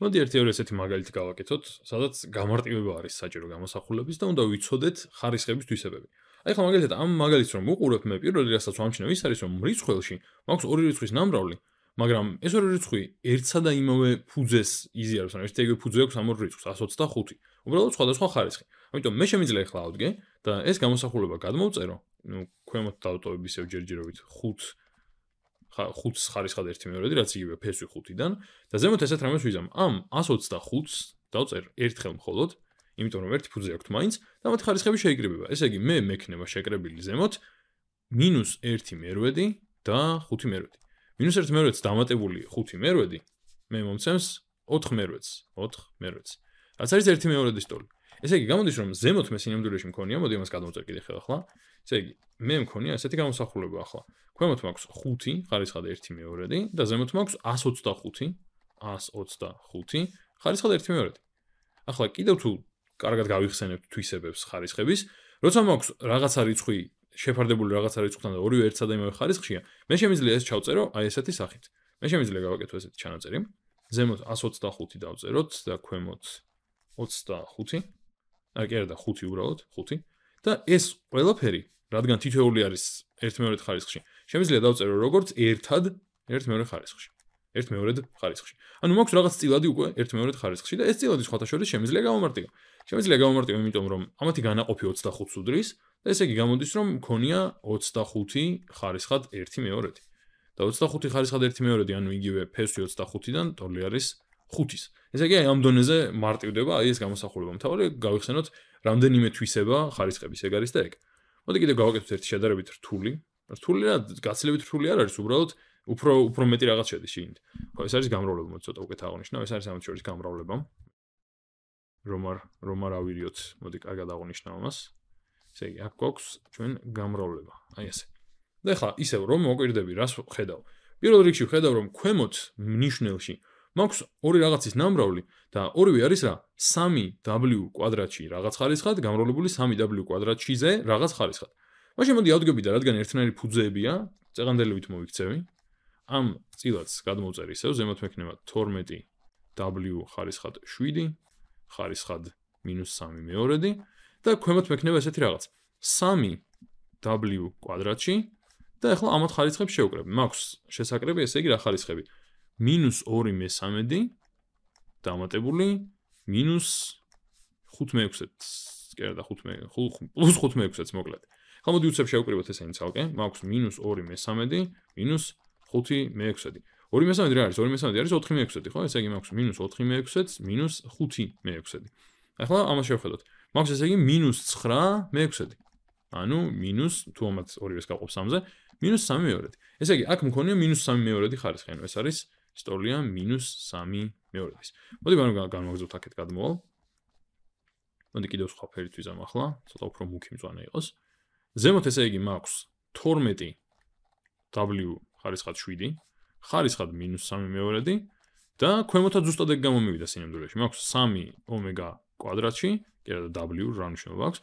მოდი ერთი-ორი ესეთი მაგალითი გავაკეთოთ, სადაც გამარტივება არის საჭირო გამოსახულების და უნდა ვიცოდეთ ხარისხების თვისებები. აი ხა მაგალითად ამ მაგალითს რომ უყურებთ მე პირველი რასაც ვამჩნევ ის არის რომ რიცხველში მაქვს ორი რიცხვის ნამრავლი, მაგრამ ეს ორი რიცხვი ერთსა და იმავე ფუძეს იზიარებს, ანუ ერთი ეგრე ფუძე აქვს ამ ორ რიცხვს 125. უბრალოდ სხვადასხვა ხარისხი. ამიტომ მე შემიძლია ახლა ავდგე და ეს გამოსახულება გადმოვწერო, ნუ ქვემოთ დავტოვებ ისევ ჯერჯერობით 5 ხარისხად 1/2, რაც იგივე ფესვი 5-დან და ზემოთ ესეთ რამეს ვიზამ. ამ 125-ს დავწერ ერთხელ მხოლოდ, იმიტომ რომ ერთი ფუძე აქვს მაინც და მათი ხარისხები შეიკრიბება. ესე იგი მე მექნება შეკრებილი ზემოთ -1/2 და 5/2. -1/2-ს დამატებული 5/2 მე მომცემს 4/2-ს, 4/2-ს. რაც არის 1/2 ტოლი. ესე იგი გამოდის რომ ზემოთ მე სინამდვილეში მქონია, მოდი ამას გადმოვწერ კიდე ახლა. ესე იგი მე მქონია ესეთი გამოსახულება ახლა. ქვემოთ მაქვს 5 ხარისხად 1/2 და ზემოთ მაქვს 125 ხარისხად 1/2. ახლა კიდევ თუ კარგად გავიხსენებთ თვისებებს ხარისხების, როცა მაქვს რაღაცა რიცხვი შეფარდებული რაღაცა რიცხვთან და ორივე ერთსა და იმავე ხარისხია, მე შემიძლია ეს ჩავწერო აი ესეთი სახით. მე შემიძლია გავაკეთო ესეთი ჩანაწერი. ზემოთ 125 დავწეროთ და ქვემოთ 25. აი კი არა და 5 უბრალოდ 5 და ეს ყველაფერი, რადგან თითოეული არის 1/2 ხარისხში, შემიძლია დავწერო როგორც ერთად 1/2 ხარისხში. 1/2 ხარისხში. ანუ მაქვს რაღაც წილადი უკვე 1/2 ხარისხში და ეს წილადი სხვათა შორის შემიძლია გავამარტივო. შემიძლია გავამარტივო, იმიტომ რომ ამათი განაყოფი 25-ს უდრის და ესე იგი გამოდის რომ მქონია 25 ხარისხად 1/2. და 25 ხარისხად 1/2, ანუ იგივე ფესვი 25-დან ტოლი არის 5-ის. ესე იგი ამ დონეზე მარტივდება აი ეს გამოსახულება. მთავარი გავიხსენოთ რამდენიმე თვისება ხარისხების ეგ არის და ეგ. მოდი კიდევ გავაკეთოთ ერთი შედარებით რთული. რთული რა, გაცილებით რთული არ არის, უბრალოდ უფრო მეტი რაღაც შედის შიგნით. ხო, ეს არის გამრავლება, მოდი ცოტა უკეთ აღნიშნავ, ეს არის ამათ შორის გამრავლება. რომ არ ავირიოთ, მოდი კარგად აღნიშნავ ამას. ესე იგი, აქ გვაქვს ჩვენ გამრავლება. აი ესე. და ახლა ისევ რომ მოკვირდები, რას ხედავ. პირველ რიგში ხედავ რომ ქვემოთ ნიშნელში მაქვს ორი რაღაცის ნამრავლი და ორივე არის რა 3w კვადრატში რაღაც ხარისხად გამრავლებული 3w კვადრატშიზე რაღაც ხარისხად. მაშინ მოდი ავდგები და რადგან ერთნაირი ფუძეებია, წეღანდელებით მოვიქცევი. ამ წილადს გადმოვწერ ისევ, ზემოთ მექნება 12w ხარისხად 7 ხარისხად -3/2 და ქვემოთ მექნება ესეთი რაღაც 3w კვადრატში და ახლა ამათ ხარისხებს შევკრებ. მაქვს შესაკრები, ესე იგი რა ხარისხები? -2/3 დამატებული -5/6, კი არა და 5/6 მოკლედ. ხა მოდი უცებ შევკრიბოთ ესენი ცალკე. მაქვს -2/3 -5/6. 2/3 რა არის? 2/3 არის 4/6, ხო? ესე იგი მაქვს -4/6 -5/6. ახლა ამას შევხედოთ. მაქვს ესე იგი -9/6. ანუ თუ ამათ ორივეს გავყოფ 3-ზე, -3/2. ესე იგი აქ მქონია -3/2 ხარისხი, ანუ ეს არის სტოლია -3/2. მოდი განვაგრძოთ აქეთ გადმოვალ. მოდი კიდევ სხვა ფერით ვიზამ ახლა, ცოტა უფრო მუქი მწვანე იყოს. ზემოთ ესე იგი მაქვს 12w ხარისხად 7, ხარისხად -3/2 და ქვემოთაც ზუსტად ეგ გამომივიდა სინამდვილეში. მაქვს 3 კვადრატში, კი არა და w რა მნიშვნელობა აქვს,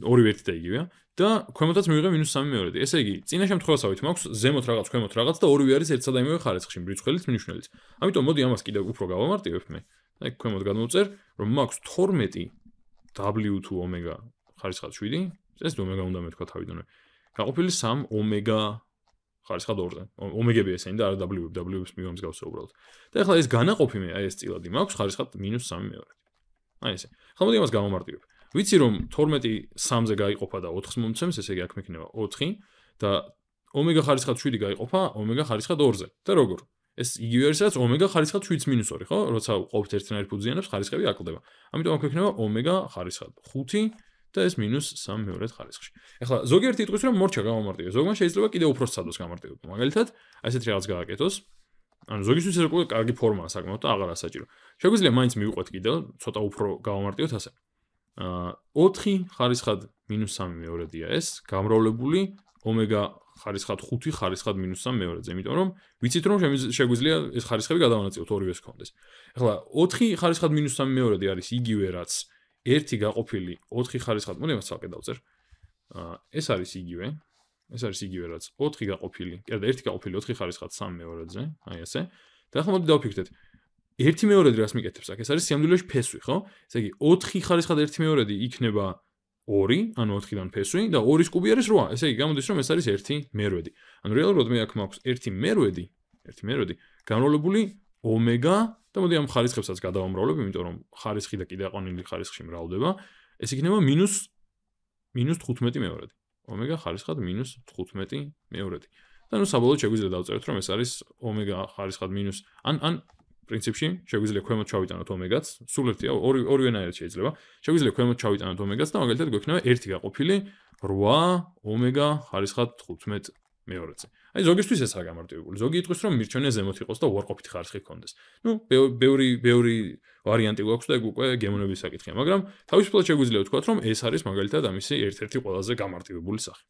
ორივე ერთი და იგივეა და ქვემოთაც მივიღე -3/2. ესე იგი, წინა შემთხვევასავით მაქვს ზემოთ რაღაც, ქვემოთ რაღაც და ორივე არის ერთსა და იმავე ხარისხში, მრიცხველით, მნიშვნელით. ამიტომ მოდი ამას კიდევ უფრო გავამარტივებ მე. აი ქვემოთ გადმოვწერ, რომ მაქვს 12w თუ ω ხარისხად 7, ეს ω უნდა მეთქვა თავიდანვე. გაყოფილი 3 ω ხარისხად 2-ზე. ω-ები ესენი და არა w-ებს მივამსგავსე უბრალოდ. და ახლა ეს განაყოფი მე, აი ეს წილადი მაქვს ხარისხად -3/2. აი ესე. ხა მოდი ამას გავამარტივებ. ვიცი რომ 12 3-ზე გაიყოფა და 4-ს მომცემს, ესე იგი აქ მექნება 4 და ω ხარისხად 7 გაიყოფა ω ხარისხად 2-ზე. და როგორ? ეს იგივე არის რაც ω ხარისხად 7-2, ხო? როცა ყოფთ ერთნაირ ფუძიანებს, ხარისხები აკლდება. ამიტომ აქ მექნება ω ხარისხად 5 და ეს -3/2 ხარისხში. ახლა ზოგიერთი იტყვის რომ მორჩა გავამარტივე. ზოგმა შეიძლება კიდევ უფრო სწადოს გამარტივება. მაგალითად, აი ესეთი რაღაც გააკეთოს. ანუ ზოგისთვის ეს უკვე კარგი ფორმაა საკმაოდ და აღარ ასაჭირო. შეგვიძლია მაინც მივიყვეთ კიდევ, ცოტა უფრო გავამარტივოთ ასე. 4 ხარისხად -3/2-ია ეს, გამრავლებული ω ხარისხად 5 ხარისხად -3/2-ზე, იმიტომ რომ ვიცით რომ შეგვიძლია ეს ხარისხები გადავანაწილოთ ორივეს კონდეს. ახლა 4 ხარისხად -3/2 არის იგივე რაც 1 გაყოფილი 4 ხარისხად, მოდი ამას ცალკე დავწერ. ეს არის იგივე რაც 4 გაყოფილი, კი არა 1 გაყოფილი 4 ხარისხად 3/2-ზე, აი ესე. და ახლა მოდი დავფიქრდეთ. 1 მეორედი რას მიკეთებს აქ? ეს არის სიამდვილეში ფესვი, ხო? ესე იგი 4 ხარისხად 1 მეორედი იქნება 2, ანუ 4-დან ფესვი და 2-ის კუბი არის 8. ესე იგი გამოდის რომ ეს არის 1 მერვედი. ანუ რეალურად მე აქ მაქვს 1 მერვედი განროლებული ომეგა და მოდი ამ ხარისხებსაც გადავამრავლებ, იმიტომ რომ ხარისხი და კიდე აყვანილი ხარისხში მრავლდება. ეს იქნება -15 მეორედი. ომეგა ხარისხად -15 მეორედი. და ნუ საბოლოოდ შეგვიძლია დავწეროთ რომ ეს არის ომეგა ხარისხად მინუს ან პრინციპში შეგვიძლია ქვემოთ ჩავიტანოთ ომეგაც, სულ ერთია, ორივენაირად შეიძლება. შეგვიძლია ქვემოთ ჩავიტანოთ ომეგაც და მაგალითად გვექნება 1 გაყოფილი 8 ომეგა ხარისხად 15 მეორედზე. აი ზოგისთვის ესაა გამარტივებული. ზოგი იტყვის რომ მირჩენია ზემოთ იყოს და უარყოფითი ხარისხი ჰქონდეს. ნუ ბევრი ვარიანტი გვაქვს და ეგ უკვე გემოვნების საკითხია, მაგრამ თავისუფლად შეგვიძლია ვთქვათ რომ ეს არის მაგალითად ამისი ერთ-ერთი ყველაზე გამარტივებული სახე.